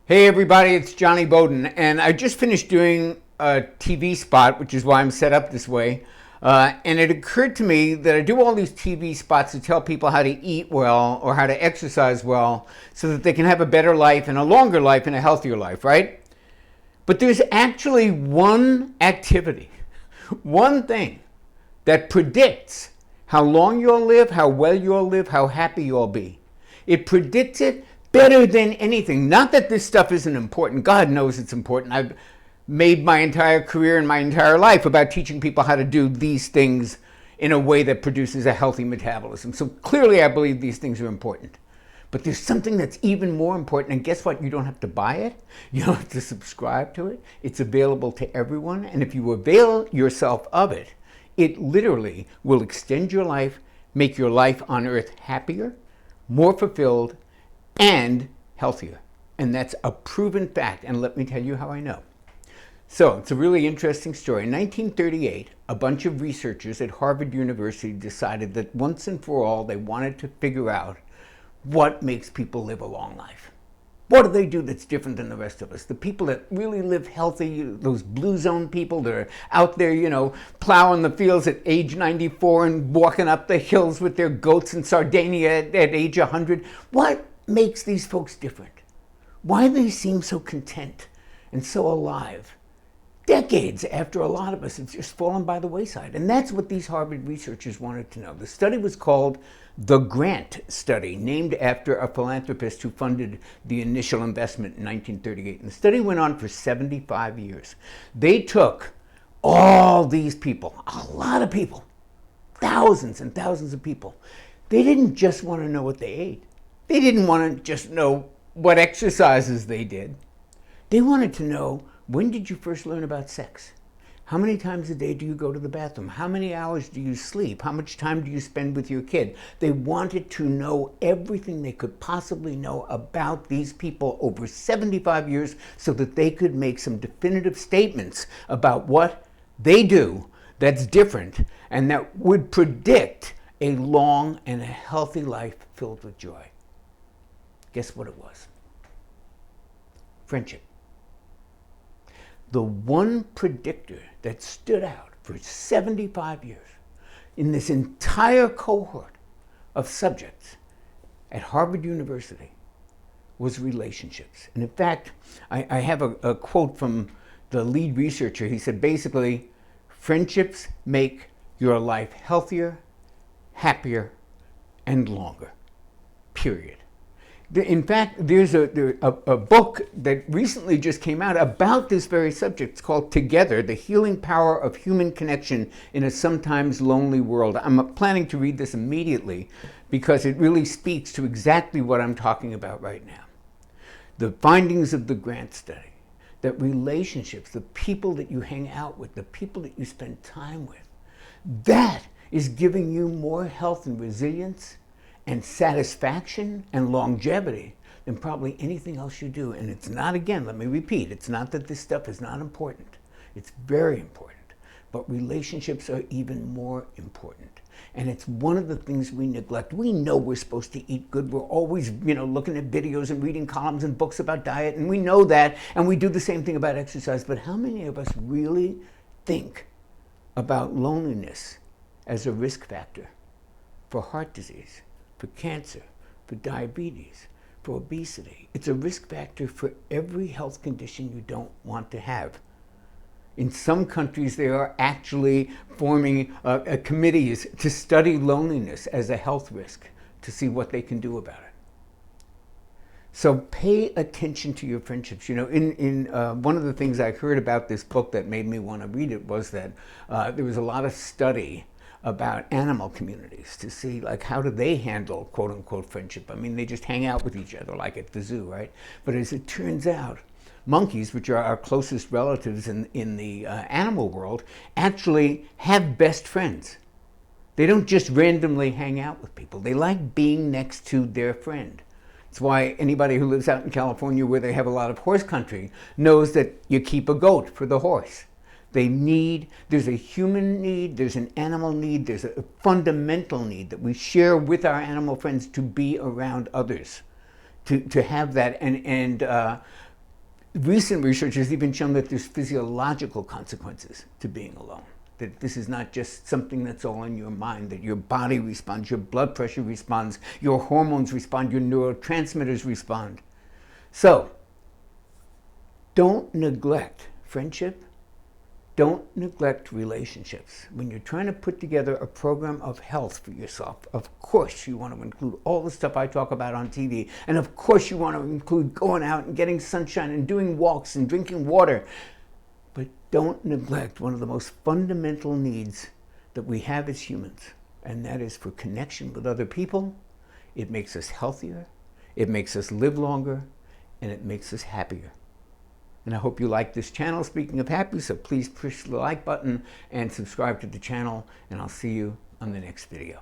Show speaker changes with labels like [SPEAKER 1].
[SPEAKER 1] Hey everybody, it's Jonny Bowden, and I just finished doing a TV spot, which is why I'm set up this way. And it occurred to me that I do all these TV spots to tell people how to eat well or how to exercise well so that they can have a better life and a longer life and a healthier life, right? But there's actually one activity, one thing that predicts how long you'll live, how well you'll live, how happy you'll be. It predicts it better than anything. Not that this stuff isn't important. God knows it's important. I've made my entire career and my entire life about teaching people how to do these things in a way that produces a healthy metabolism. So clearly I believe these things are important. But there's something that's even more important, and guess what? You don't have to buy it. You don't have to subscribe to it. It's available to everyone, and if you avail yourself of it, it literally will extend your life, make your life on earth happier, more fulfilled, and healthier. And that's a proven fact, and let me tell you how I know. So it's a really interesting story. In 1938, a bunch of researchers at Harvard University decided that once and for all they wanted to figure out what makes people live a long life. What do they do that's different than the rest of us? The people that really live healthy, those blue zone people that are out there, plowing the fields at age 94 and walking up the hills with their goats in Sardinia at age 100. What makes these folks different? Why do they seem so content and so alive? Decades after a lot of us have just fallen by the wayside. And that's what these Harvard researchers wanted to know. The study was called the Grant Study, named after a philanthropist who funded the initial investment in 1938. And the study went on for 75 years. They took all these people, a lot of people, thousands and thousands of people. They didn't just want to know what they ate. They didn't want to just know what exercises they did. They wanted to know, when did you first learn about sex? How many times a day do you go to the bathroom? How many hours do you sleep? How much time do you spend with your kid? They wanted to know everything they could possibly know about these people over 75 years so that they could make some definitive statements about what they do that's different and that would predict a long and a healthy life filled with joy. Guess what it was? Friendship. The one predictor that stood out for 75 years in this entire cohort of subjects at Harvard University was relationships. And in fact, I have a quote from the lead researcher. He said, basically, friendships make your life healthier, happier, and longer, period. In fact, there's a book that recently just came out about this very subject. It's called Together, The Healing Power of Human Connection in a Sometimes Lonely World. I'm planning to read this immediately because it really speaks to exactly what I'm talking about right now. The findings of the Grant study, that relationships, the people that you hang out with, the people that you spend time with, that is giving you more health and resilience and satisfaction and longevity than probably anything else you do. And it's not, again, let me repeat, it's not that this stuff is not important. It's very important. But relationships are even more important. And it's one of the things we neglect. We know we're supposed to eat good. We're always, looking at videos and reading columns and books about diet, and we know that, and we do the same thing about exercise. But how many of us really think about loneliness as a risk factor for heart disease, for cancer, for diabetes, for obesity? It's a risk factor for every health condition you don't want to have. In some countries, they are actually forming committees to study loneliness as a health risk to see what they can do about it. So pay attention to your friendships. In one of the things I heard about this book that made me want to read it was that there was a lot of study about animal communities to see, how do they handle quote unquote friendship. I mean, they just hang out with each other like at the zoo, right? But as it turns out, monkeys, which are our closest relatives in the animal world, actually have best friends. They don't just randomly hang out with people. They like being next to their friend. It's why anybody who lives out in California where they have a lot of horse country knows that you keep a goat for the horse. There's a human need, there's an animal need, there's a fundamental need that we share with our animal friends to be around others, to have that. And recent research has even shown that there's physiological consequences to being alone. That this is not just something that's all in your mind, that your body responds, your blood pressure responds, your hormones respond, your neurotransmitters respond. So, don't neglect friendship. Don't neglect relationships. When you're trying to put together a program of health for yourself, of course you want to include all the stuff I talk about on TV. And of course you want to include going out and getting sunshine and doing walks and drinking water. But don't neglect one of the most fundamental needs that we have as humans, and that is for connection with other people. It makes us healthier, it makes us live longer, and it makes us happier. And I hope you like this channel. Speaking of happy, so please push the like button and subscribe to the channel, and I'll see you on the next video.